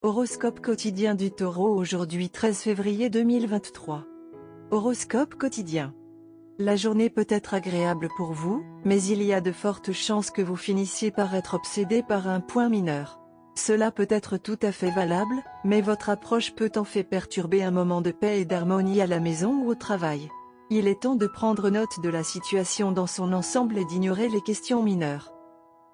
Horoscope quotidien du Taureau aujourd'hui 13 février 2023. Horoscope quotidien. La journée peut être agréable pour vous, mais il y a de fortes chances que vous finissiez par être obsédé par un point mineur. Cela peut être tout à fait valable, mais votre approche peut en fait perturber un moment de paix et d'harmonie à la maison ou au travail. Il est temps de prendre note de la situation dans son ensemble et d'ignorer les questions mineures.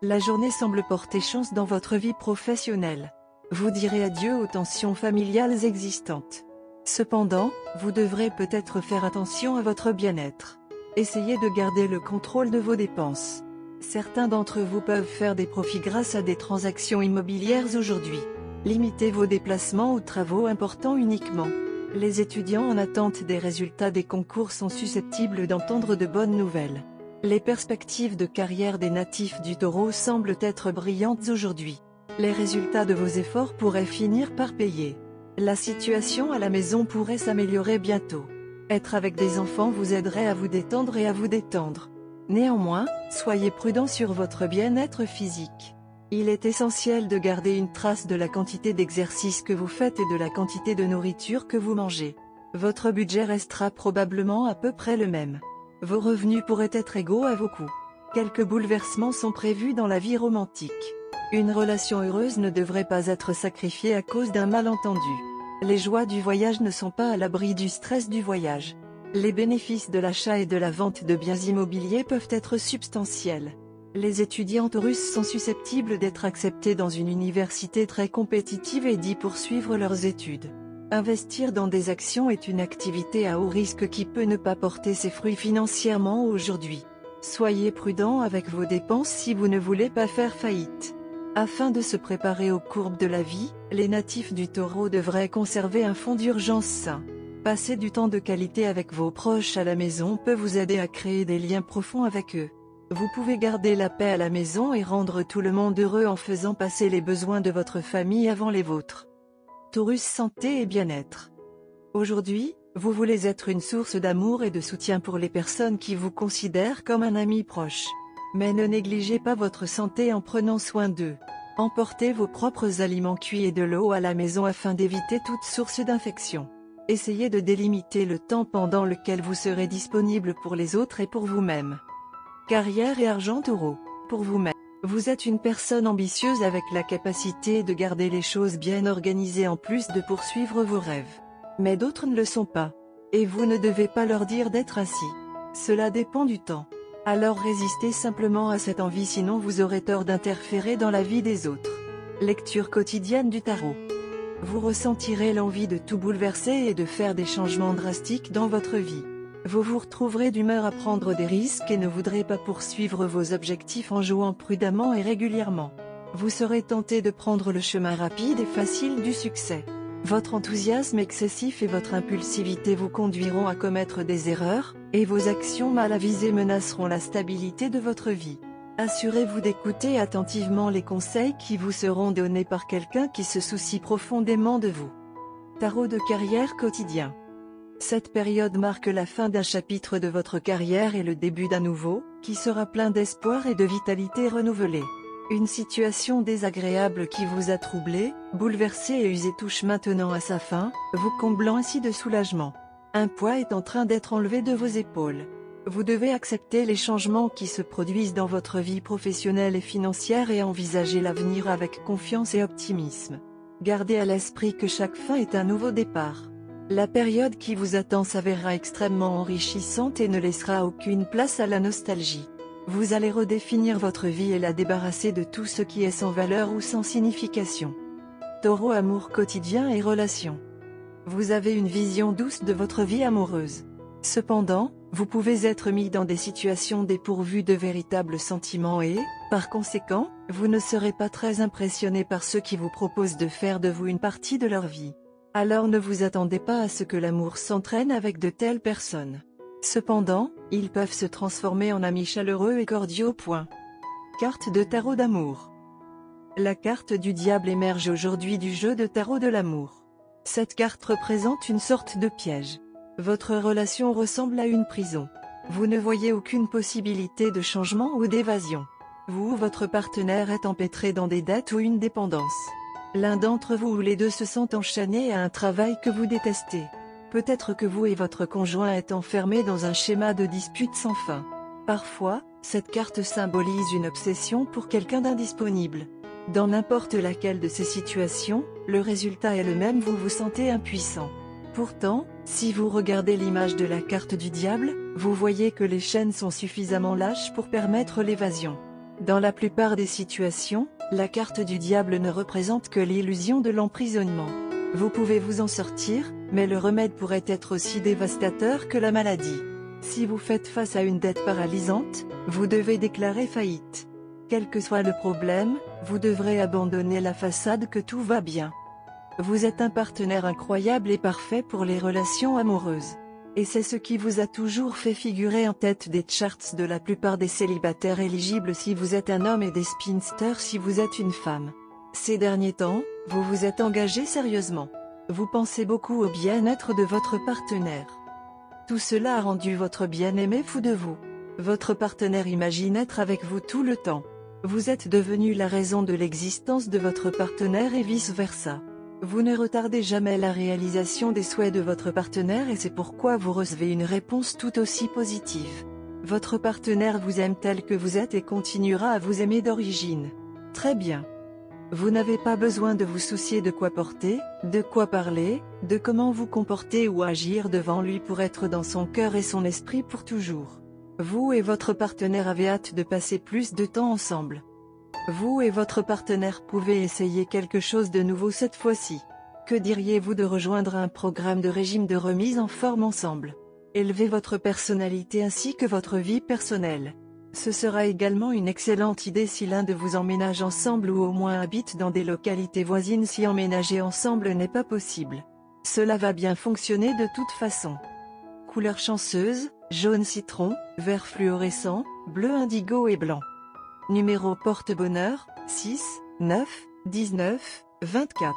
La journée semble porter chance dans votre vie professionnelle. Vous direz adieu aux tensions familiales existantes. Cependant, vous devrez peut-être faire attention à votre bien-être. Essayez de garder le contrôle de vos dépenses. Certains d'entre vous peuvent faire des profits grâce à des transactions immobilières aujourd'hui. Limitez vos déplacements ou travaux importants uniquement. Les étudiants en attente des résultats des concours sont susceptibles d'entendre de bonnes nouvelles. Les perspectives de carrière des natifs du Taureau semblent être brillantes aujourd'hui. Les résultats de vos efforts pourraient finir par payer. La situation à la maison pourrait s'améliorer bientôt. Être avec des enfants vous aiderait à vous détendre et à vous détendre. Néanmoins, soyez prudent sur votre bien-être physique. Il est essentiel de garder une trace de la quantité d'exercice que vous faites et de la quantité de nourriture que vous mangez. Votre budget restera probablement à peu près le même. Vos revenus pourraient être égaux à vos coûts. Quelques bouleversements sont prévus dans la vie romantique. Une relation heureuse ne devrait pas être sacrifiée à cause d'un malentendu. Les joies du voyage ne sont pas à l'abri du stress du voyage. Les bénéfices de l'achat et de la vente de biens immobiliers peuvent être substantiels. Les étudiantes russes sont susceptibles d'être acceptées dans une université très compétitive et d'y poursuivre leurs études. Investir dans des actions est une activité à haut risque qui peut ne pas porter ses fruits financièrement aujourd'hui. Soyez prudent avec vos dépenses si vous ne voulez pas faire faillite. Afin de se préparer aux courbes de la vie, les natifs du Taureau devraient conserver un fonds d'urgence sain. Passer du temps de qualité avec vos proches à la maison peut vous aider à créer des liens profonds avec eux. Vous pouvez garder la paix à la maison et rendre tout le monde heureux en faisant passer les besoins de votre famille avant les vôtres. Taurus santé et bien-être. Aujourd'hui, vous voulez être une source d'amour et de soutien pour les personnes qui vous considèrent comme un ami proche. Mais ne négligez pas votre santé en prenant soin d'eux. Emportez vos propres aliments cuits et de l'eau à la maison afin d'éviter toute source d'infection. Essayez de délimiter le temps pendant lequel vous serez disponible pour les autres et pour vous-même. Carrière et argent Taureau. Pour vous-même, vous êtes une personne ambitieuse avec la capacité de garder les choses bien organisées en plus de poursuivre vos rêves. Mais d'autres ne le sont pas. Et vous ne devez pas leur dire d'être ainsi. Cela dépend du temps. Alors résistez simplement à cette envie sinon vous aurez tort d'interférer dans la vie des autres. Lecture quotidienne du tarot. Vous ressentirez l'envie de tout bouleverser et de faire des changements drastiques dans votre vie. Vous vous retrouverez d'humeur à prendre des risques et ne voudrez pas poursuivre vos objectifs en jouant prudemment et régulièrement. Vous serez tenté de prendre le chemin rapide et facile du succès. Votre enthousiasme excessif et votre impulsivité vous conduiront à commettre des erreurs, et vos actions mal avisées menaceront la stabilité de votre vie. Assurez-vous d'écouter attentivement les conseils qui vous seront donnés par quelqu'un qui se soucie profondément de vous. Tarot de carrière quotidien. Cette période marque la fin d'un chapitre de votre carrière et le début d'un nouveau, qui sera plein d'espoir et de vitalité renouvelée. Une situation désagréable qui vous a troublé, bouleversé et usé touche maintenant à sa fin, vous comblant ainsi de soulagement. Un poids est en train d'être enlevé de vos épaules. Vous devez accepter les changements qui se produisent dans votre vie professionnelle et financière et envisager l'avenir avec confiance et optimisme. Gardez à l'esprit que chaque fin est un nouveau départ. La période qui vous attend s'avérera extrêmement enrichissante et ne laissera aucune place à la nostalgie. Vous allez redéfinir votre vie et la débarrasser de tout ce qui est sans valeur ou sans signification. Taureau amour quotidien et relations. Vous avez une vision douce de votre vie amoureuse. Cependant, vous pouvez être mis dans des situations dépourvues de véritables sentiments et, par conséquent, vous ne serez pas très impressionné par ceux qui vous proposent de faire de vous une partie de leur vie. Alors ne vous attendez pas à ce que l'amour s'entraîne avec de telles personnes. Cependant, ils peuvent se transformer en amis chaleureux et cordiaux. Carte de tarot d'amour. La carte du diable émerge aujourd'hui du jeu de tarot de l'amour. Cette carte représente une sorte de piège. Votre relation ressemble à une prison. Vous ne voyez aucune possibilité de changement ou d'évasion. Vous ou votre partenaire est empêtré dans des dettes ou une dépendance. L'un d'entre vous ou les deux se sentent enchaînés à un travail que vous détestez. Peut-être que vous et votre conjoint êtes enfermés dans un schéma de dispute sans fin. Parfois, cette carte symbolise une obsession pour quelqu'un d'indisponible. Dans n'importe laquelle de ces situations, le résultat est le même, vous vous sentez impuissant. Pourtant, si vous regardez l'image de la carte du diable, vous voyez que les chaînes sont suffisamment lâches pour permettre l'évasion. Dans la plupart des situations, la carte du diable ne représente que l'illusion de l'emprisonnement. Vous pouvez vous en sortir, mais le remède pourrait être aussi dévastateur que la maladie. Si vous faites face à une dette paralysante, vous devez déclarer faillite. Quel que soit le problème, vous devrez abandonner la façade que tout va bien. Vous êtes un partenaire incroyable et parfait pour les relations amoureuses. Et c'est ce qui vous a toujours fait figurer en tête des charts de la plupart des célibataires éligibles si vous êtes un homme et des spinsters si vous êtes une femme. Ces derniers temps, vous vous êtes engagé sérieusement. Vous pensez beaucoup au bien-être de votre partenaire. Tout cela a rendu votre bien-aimé fou de vous. Votre partenaire imagine être avec vous tout le temps. Vous êtes devenu la raison de l'existence de votre partenaire et vice-versa. Vous ne retardez jamais la réalisation des souhaits de votre partenaire et c'est pourquoi vous recevez une réponse tout aussi positive. Votre partenaire vous aime tel que vous êtes et continuera à vous aimer d'origine. Très bien. Vous n'avez pas besoin de vous soucier de quoi porter, de quoi parler, de comment vous comporter ou agir devant lui pour être dans son cœur et son esprit pour toujours. Vous et votre partenaire avez hâte de passer plus de temps ensemble. Vous et votre partenaire pouvez essayer quelque chose de nouveau cette fois-ci. Que diriez-vous de rejoindre un programme de régime de remise en forme ensemble? Élevez votre personnalité ainsi que votre vie personnelle. Ce sera également une excellente idée si l'un de vous emménage ensemble ou au moins habite dans des localités voisines si emménager ensemble n'est pas possible. Cela va bien fonctionner de toute façon. Couleur chanceuse, jaune citron, vert fluorescent, bleu indigo et blanc. Numéro porte-bonheur, 6, 9, 19, 24.